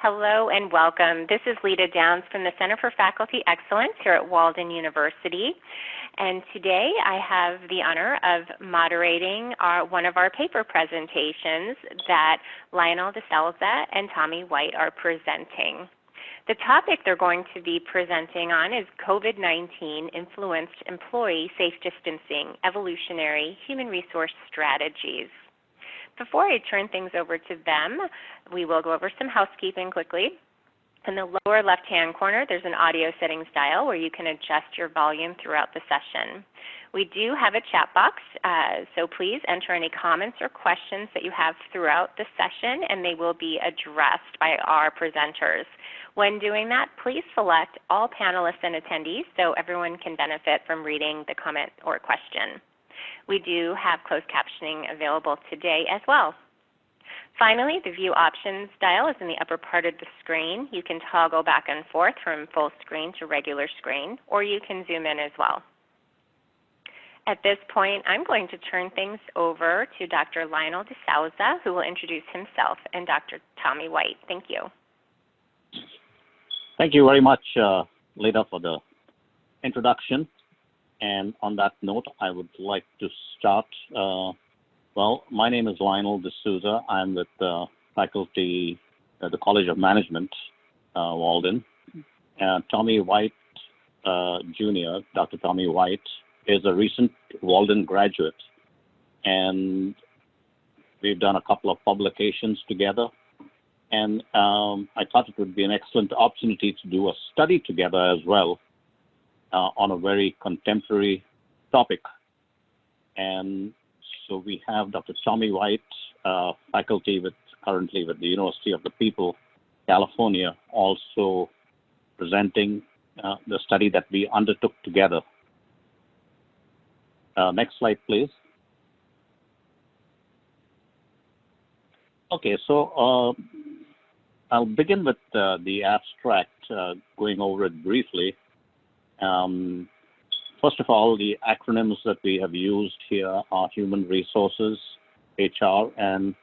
Hello and welcome. This is Lita Downs from the Center for Faculty Excellence here at Walden University. And today I have the honor of moderating one of our paper presentations that Lionel DeSouza and Tommy White are presenting. The topic they're going to be presenting on is COVID-19 influenced employee safe distancing, evolutionary human resource strategies. Before I turn things over to them, we will go over some housekeeping quickly. In the lower left-hand corner, there's an audio settings dial where you can adjust your volume throughout the session. We do have a chat box, so please enter any comments or questions that you have throughout the session, and they will be addressed by our presenters. When doing that, please select all panelists and attendees so everyone can benefit from reading the comment or question. We do have closed captioning available today as well. Finally, the View Options dial is in the upper part of the screen. You can toggle back and forth from full screen to regular screen, or you can zoom in as well. At this point, I'm going to turn things over to Dr. Lionel DeSouza, who will introduce himself, and Dr. Tommy White. Thank you. Thank you very much, Leda, for the introduction. And on that note, I would like to start. Well, my name is Lionel D'Souza. I'm with the faculty at the College of Management, Walden. Tommy White, Jr., Dr. Tommy White, is a recent Walden graduate. And we've done a couple of publications together. And I thought it would be an excellent opportunity to do a study together as well. On a very contemporary topic. And so we have Dr. Tommy White, faculty currently with the University of the People, California, also presenting the study that we undertook together. Next slide, please. Okay, so I'll begin with the abstract, going over it briefly. First of all, the acronyms that we have used here are Human Resources, HR, and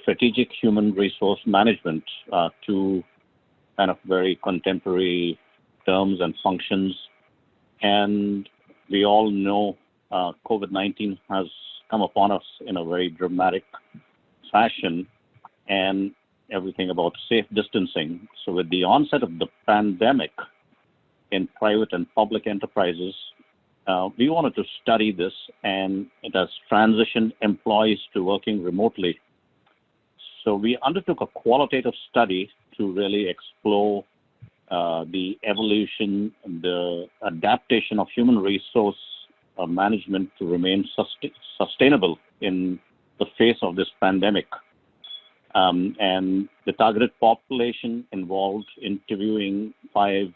Strategic Human Resource Management, two kind of very contemporary terms and functions. And we all know COVID-19 has come upon us in a very dramatic fashion, and everything about safe distancing. So with the onset of the pandemic, in private and public enterprises, we wanted to study this, and it has transitioned employees to working remotely. So we undertook a qualitative study to really explore the evolution, the adaptation of human resource management to remain sustainable in the face of this pandemic. And the targeted population involved interviewing 5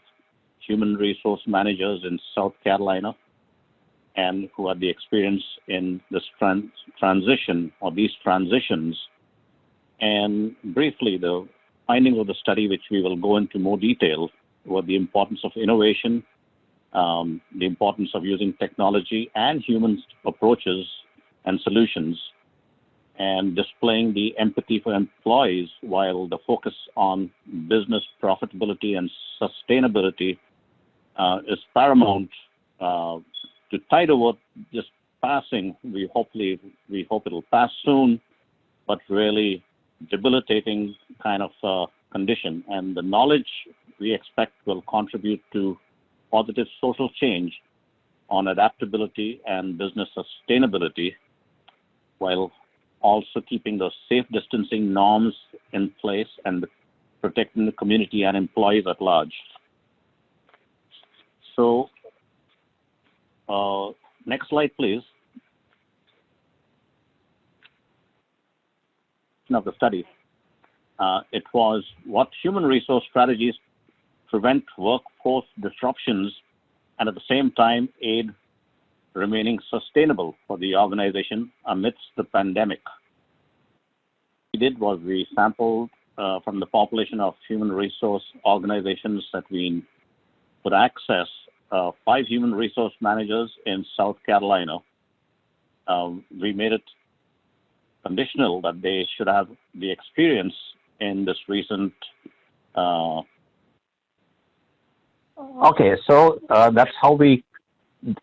human resource managers in South Carolina, and who had the experience in this transition or these transitions. And briefly, the findings of the study, which we will go into more detail, were the importance of innovation, the importance of using technology and human approaches and solutions, and displaying the empathy for employees while the focus on business profitability and sustainability is paramount to tide over just passing. We hope it'll pass soon, but really debilitating kind of condition. And the knowledge we expect will contribute to positive social change on adaptability and business sustainability, while also keeping those safe distancing norms in place and protecting the community and employees at large. So, next slide, please. Of the study, it was what human resource strategies prevent workforce disruptions and at the same time aid remaining sustainable for the organization amidst the pandemic. What we did was we sampled from the population of human resource organizations that we could access 5 human resource managers in South Carolina. We made it conditional that they should have the experience in this recent? Okay, so that's how we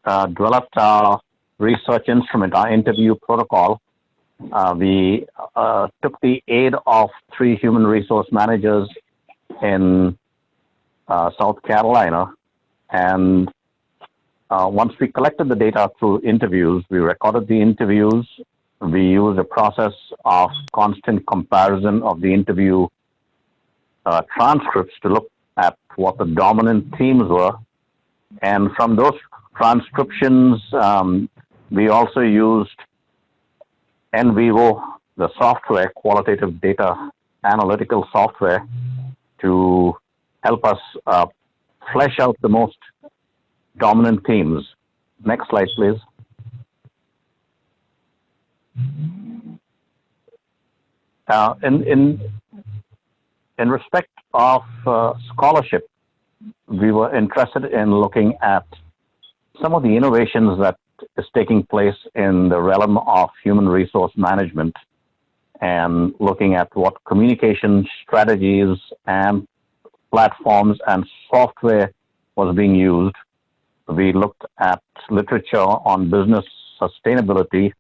developed our research instrument, our interview protocol. We took the aid of 3 human resource managers in South Carolina, and once we collected the data through interviews, we recorded the interviews. We used a process of constant comparison of the interview transcripts to look at what the dominant themes were. And from those transcriptions, we also used NVivo, the software, qualitative data analytical software, to help us flesh out the most dominant themes. Next slide, please. In respect of scholarship, we were interested in looking at some of the innovations that is taking place in the realm of human resource management, and looking at what communication strategies and platforms and software was being used. We looked at literature on business sustainability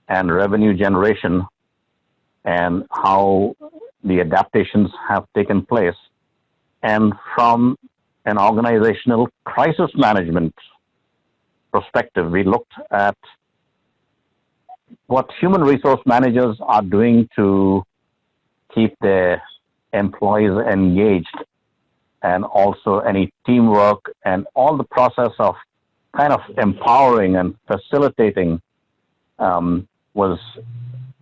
and revenue generation and how the adaptations have taken place. And from an organizational crisis management perspective, we looked at what human resource managers are doing to keep their employees engaged, and also any teamwork and all the process of kind of empowering and facilitating was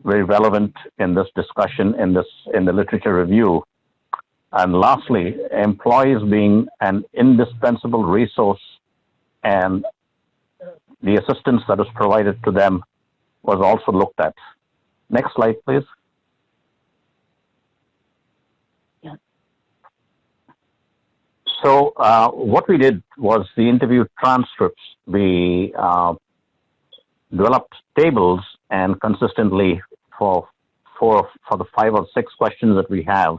very relevant in this discussion, in the literature review. And lastly, employees being an indispensable resource, and the assistance that is provided to them was also looked at. Next slide, please. Yeah. So what we did was the interview transcripts. We developed tables, and consistently for the 5 or 6 questions that we have,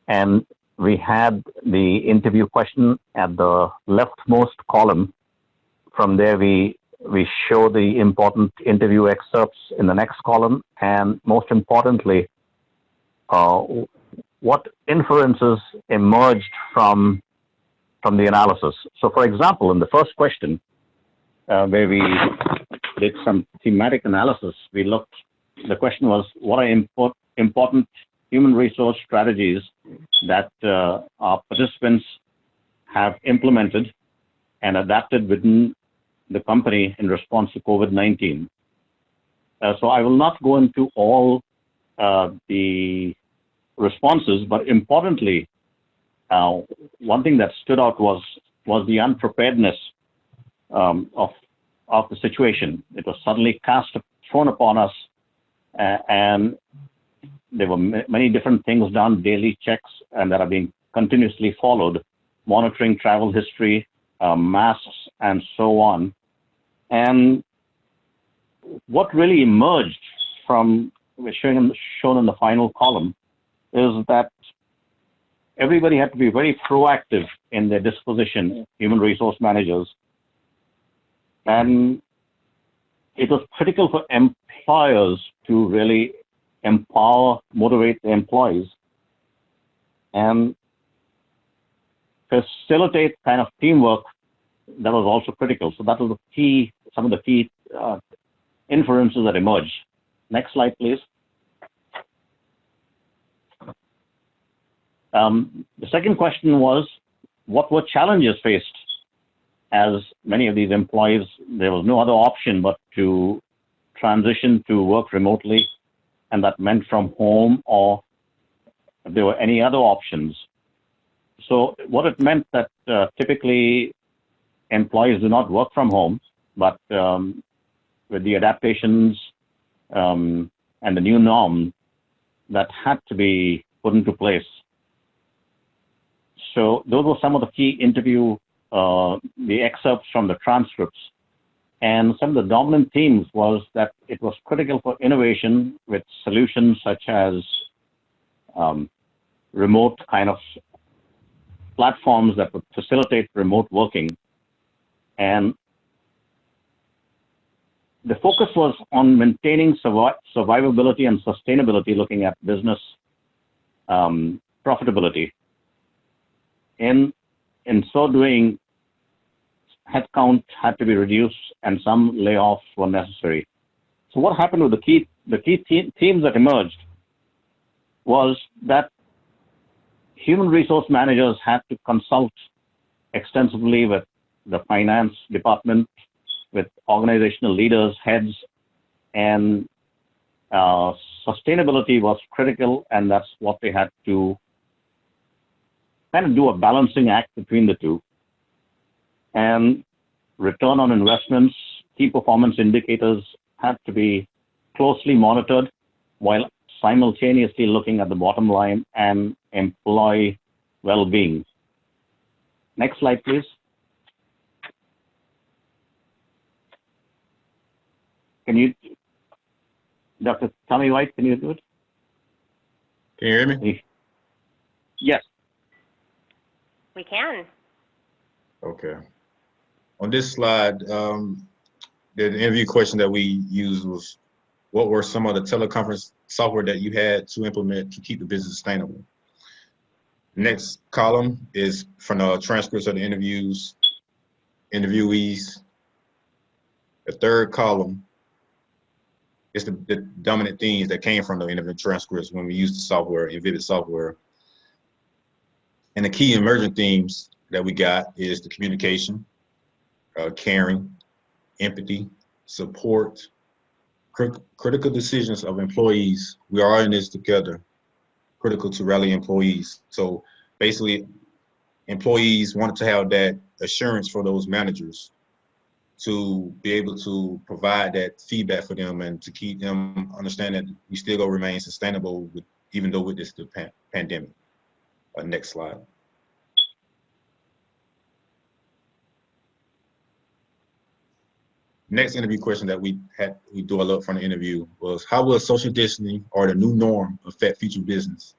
and we had the interview question at the leftmost column. From there, we show the important interview excerpts in the next column, and most importantly, what inferences emerged from the analysis. So, for example, in the first question, where we did some thematic analysis, the question was, what are important human resource strategies that our participants have implemented and adapted within the company in response to COVID-19. So I will not go into all the responses, but importantly, one thing that stood out was the unpreparedness of the situation. It was suddenly thrown upon us, and there were many different things done, daily checks, and that are being continuously followed, monitoring travel history, masks, and so on. And what really emerged from, shown in the final column, is that everybody had to be very proactive in their disposition, human resource managers. And it was critical for employers to really empower, motivate the employees, and facilitate kind of teamwork. That was also critical. So that was some of the key inferences that emerged. Next slide, please. The second question was, what were challenges faced? As many of these employees, there was no other option but to transition to work remotely, and that meant from home, or if there were any other options. So what it meant that typically employees do not work from home, but with the adaptations and the new norm that had to be put into place. So those were some of the key interview, the excerpts from the transcripts. And some of the dominant themes was that it was critical for innovation with solutions such as remote kind of platforms that would facilitate remote working. And the focus was on maintaining survivability and sustainability, looking at business profitability. In so doing, headcount had to be reduced and some layoffs were necessary. So what happened with the key themes that emerged was that human resource managers had to consult extensively with the finance department, with organizational leaders, heads, and sustainability was critical, and that's what they had to kind of do, a balancing act between the two. And return on investments, key performance indicators had to be closely monitored while simultaneously looking at the bottom line and employee well-being. Next slide, please. Can you, Dr. Tommy White, can you do it? Can you hear me? Yes. We can. Okay. On this slide, the interview question that we used was, what were some of the teleconference software that you had to implement to keep the business sustainable? Next column is from the transcripts of the interviews, interviewees. The third column is the dominant themes that came from the interview transcripts when we used the software, Vivid software. And the key emergent themes that we got is the communication, caring, empathy, support, critical decisions of employees. We are in this together, critical to rally employees. So basically, employees wanted to have that assurance for those managers to be able to provide that feedback for them and to keep them understand that we still go remain sustainable even though with this pandemic. Next slide. Next interview question that we developed from the interview was, how will social distancing or the new norm affect future business?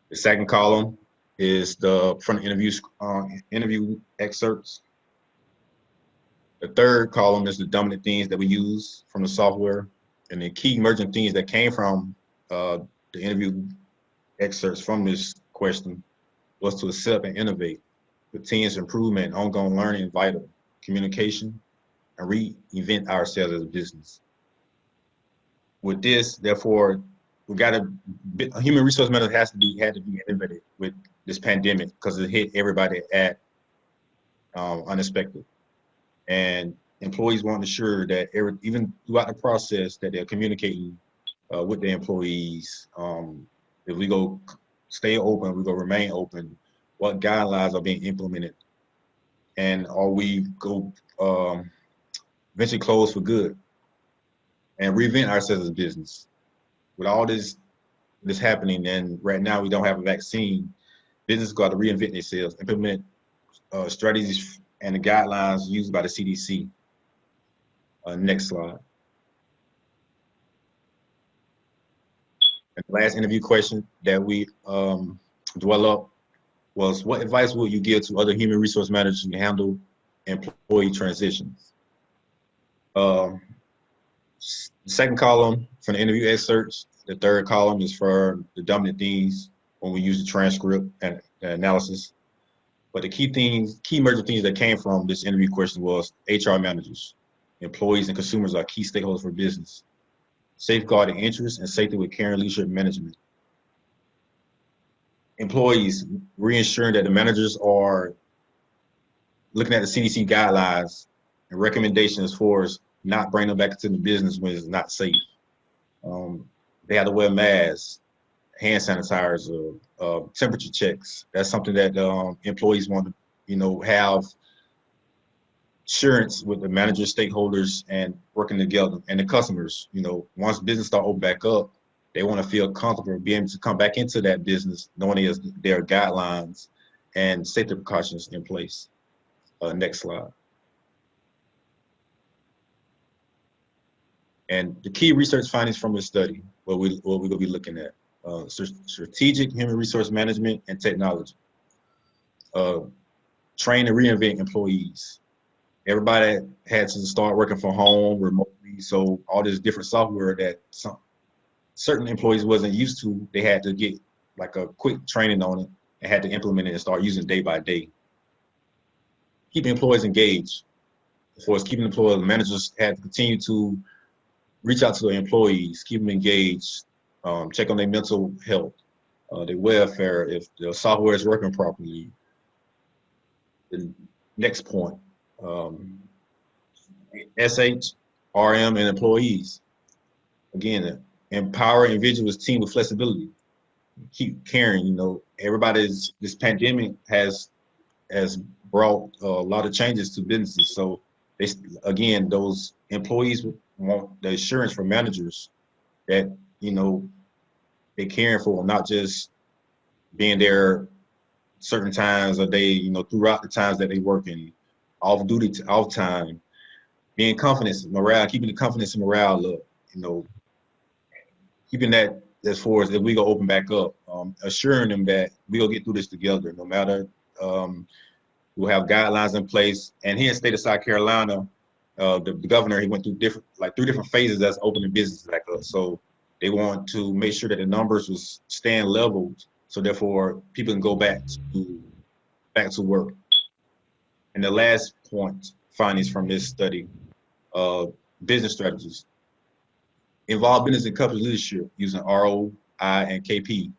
The second column is from the interview excerpts. The third column is the dominant themes that we use from the software, and the key emergent themes that came from the interview excerpts from this question was to accept and innovate, continuous improvement, ongoing learning, vital, communication, and reinvent ourselves as a business. With this, therefore, human resource management had to be innovative with this pandemic because it hit everybody at unexpected. And employees want to ensure that even throughout the process that they're communicating with their employees. If we go stay open, we go remain open, what guidelines are being implemented, and are we go eventually close for good and reinvent ourselves as a business. With all this happening, and right now we don't have a vaccine, business got to reinvent themselves, implement strategies and the guidelines used by the CDC. Next slide. And the last interview question that we dwell up was, what advice would you give to other human resource managers to handle employee transitions? Second column from the interview excerpts. The third column is for the dominant themes when we use the transcript and the analysis. But the key emergent themes that came from this interview question was HR managers. Employees and consumers are key stakeholders for business. Safeguarding interests and safety with caring leadership management. Employees, reassuring that the managers are looking at the CDC guidelines and recommendations as far as not bringing them back into the business when it's not safe. They have to wear masks, hand sanitizers, temperature checks. That's something that employees want to, have assurance with the managers, stakeholders, and working together, and the customers. Once business start open back up, they want to feel comfortable being able to come back into that business, knowing there are guidelines and safety precautions in place. Next slide. And the key research findings from this study, what we're going to be looking at. strategic human resource management and technology. Train and reinvent employees. Everybody had to start working from home remotely, so all this different software that certain employees wasn't used to, they had to get like a quick training on it and had to implement it and start using day by day. Keeping employees engaged. As far as keeping employees, managers had to continue to reach out to their employees, keep them engaged, check on their mental health, their welfare, if the software is working properly. The next point, SH, RM, and employees. Again, empower individuals, team with flexibility. Keep caring. You know, this pandemic has brought a lot of changes to businesses. So again, those employees want the assurance from managers that, you know, they're caring for them, not just being there certain times a day, you know, throughout the times that they work in, off duty, off time, being confidence, morale, keeping the confidence and morale up, you know, keeping that as far as if we go open back up, assuring them that we'll get through this together, no matter, we'll have guidelines in place. And here in the state of South Carolina, the governor, he went through three different phases that's opening businesses back up. So they want to make sure that the numbers was staying leveled, so therefore people can go back to work. And the last point, findings from this study, business strategies. Involve business and company leadership using ROI and KP.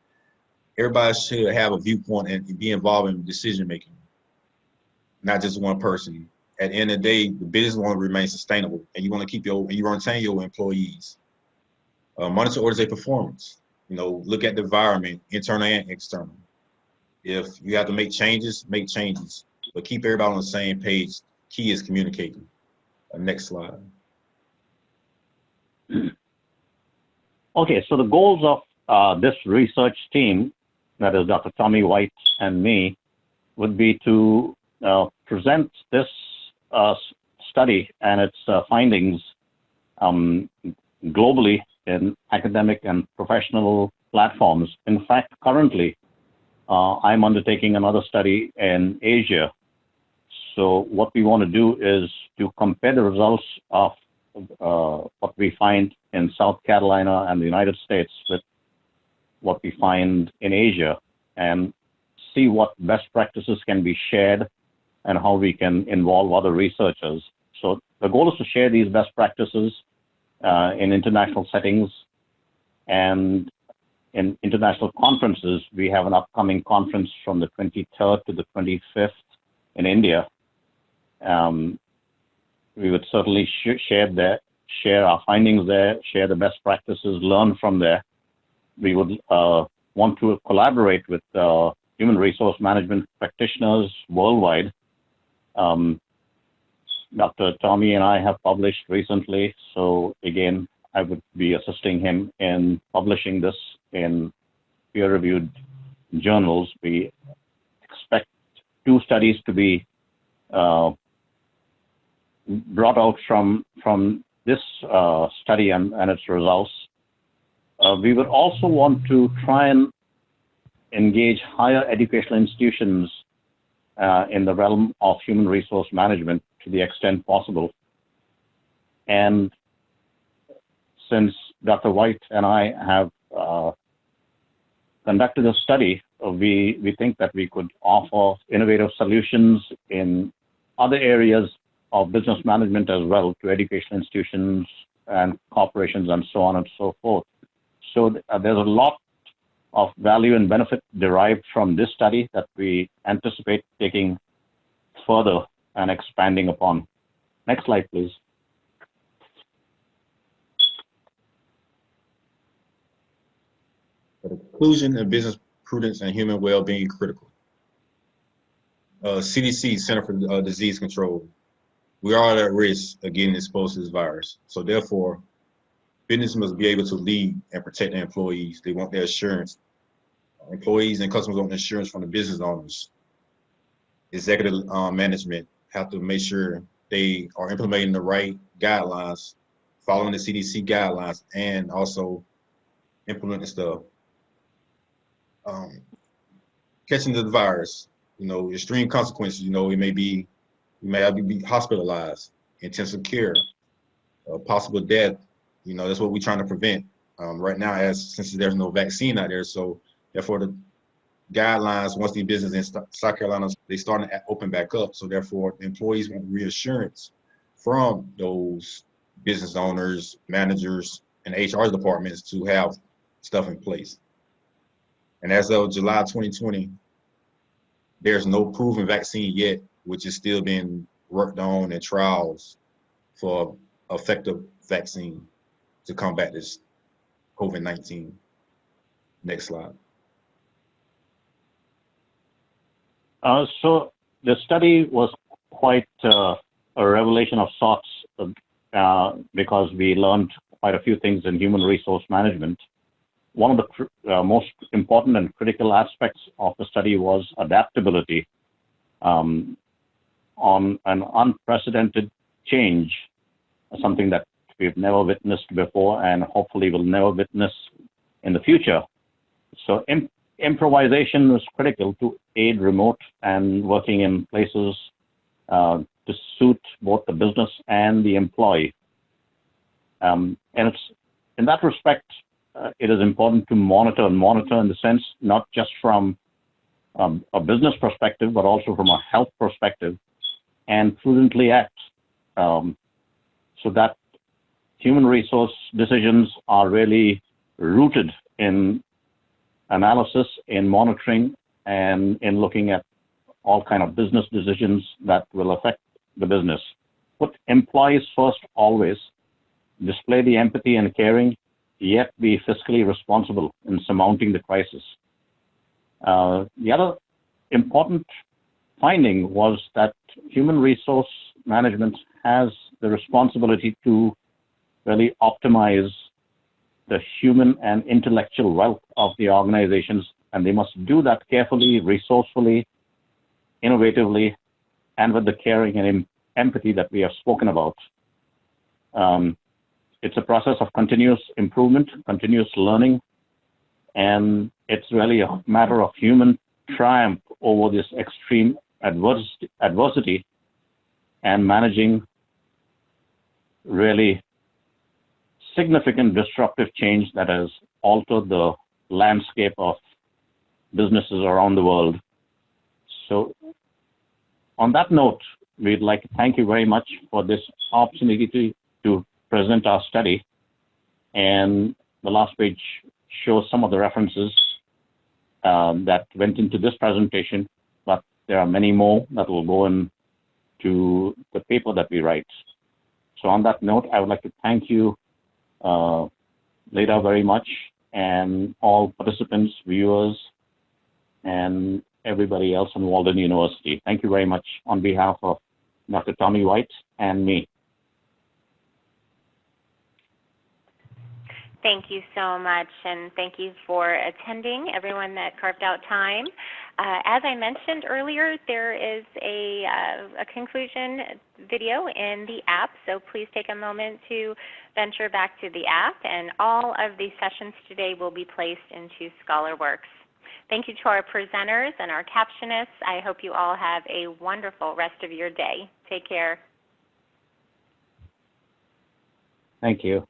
Everybody should have a viewpoint and be involved in decision making, not just one person. At the end of the day, the business want to remain sustainable, and you want to retain your employees. Monitor organizational performance. You know, look at the environment, internal and external. If you have to make changes, but keep everybody on the same page. Key is communicating. Next slide. Okay, so the goals of this research team, that is Dr. Tommy White and me, would be to present this study and its findings globally in academic and professional platforms. In fact, currently, I'm undertaking another study in Asia. So what we want to do is to compare the results of what we find in South Carolina and the United States with what we find in Asia, and see what best practices can be shared and how we can involve other researchers. So the goal is to share these best practices in international settings and in international conferences. We have an upcoming conference from the 23rd to the 25th in India. We would certainly share our findings there, share the best practices, learn from there. We would want to collaborate with human resource management practitioners worldwide. Dr. Tommy and I have published recently, so again, I would be assisting him in publishing this in peer-reviewed journals. We expect 2 studies to be brought out from this study and its results. We would also want to try and engage higher educational institutions in the realm of human resource management to the extent possible. And since Dr. White and I have conducted a study, we think that we could offer innovative solutions in other areas of business management as well to educational institutions and corporations and so on and so forth. So there's a lot of value and benefit derived from this study that we anticipate taking further and expanding upon. Next slide, please. The inclusion of business prudence and human well-being critical. CDC, Center for Disease Control. We are at risk of getting exposed to this virus. So therefore, business must be able to lead and protect their employees. They want their assurance. Employees and customers want assurance from the business owners. Executive management have to make sure they are implementing the right guidelines, following the CDC guidelines, and also implementing stuff. catching the virus, extreme consequences. It may be, you may have to be hospitalized, intensive care, possible death. That's what we're trying to prevent right now, since there's no vaccine out there. So therefore, the guidelines, once the business in South Carolina, they starting to open back up. So therefore, the employees want reassurance from those business owners, managers, and HR departments to have stuff in place. And as of July 2020, there's no proven vaccine yet, which is still being worked on in trials for effective vaccine to combat this COVID-19. Next slide. So the study was quite a revelation of sorts because we learned quite a few things in human resource management. One of the most important and critical aspects of the study was adaptability on an unprecedented change, something that we've never witnessed before and hopefully will never witness in the future. So improvisation was critical to aid remote and working in places to suit both the business and the employee. And it's in that respect, it is important to monitor in the sense, not just from a business perspective, but also from a health perspective, and prudently act so that human resource decisions are really rooted in analysis, in monitoring, and in looking at all kind of business decisions that will affect the business. Put employees first always, display the empathy and caring, yet be fiscally responsible in surmounting the crisis. The other important finding was that human resource management has the responsibility to really optimize the human and intellectual wealth of the organizations, and they must do that carefully, resourcefully, innovatively, and with the caring and empathy that we have spoken about. It's a process of continuous improvement, continuous learning, and it's really a matter of human triumph over this extreme adversity and managing really significant disruptive change that has altered the landscape of businesses around the world. So on that note, we'd like to thank you very much for this opportunity to present our study. And the last page shows some of the references that went into this presentation, but there are many more that will go into the paper that we write. So on that note, I would like to thank you, Leda, very much, and all participants, viewers, and everybody else in Walden University. Thank you very much on behalf of Dr. Tommy White and me. Thank you so much, and thank you for attending, everyone that carved out time. As I mentioned earlier, there is a conclusion video in the app, so please take a moment to venture back to the app, and all of these sessions today will be placed into ScholarWorks. Thank you to our presenters and our captionists. I hope you all have a wonderful rest of your day. Take care. Thank you.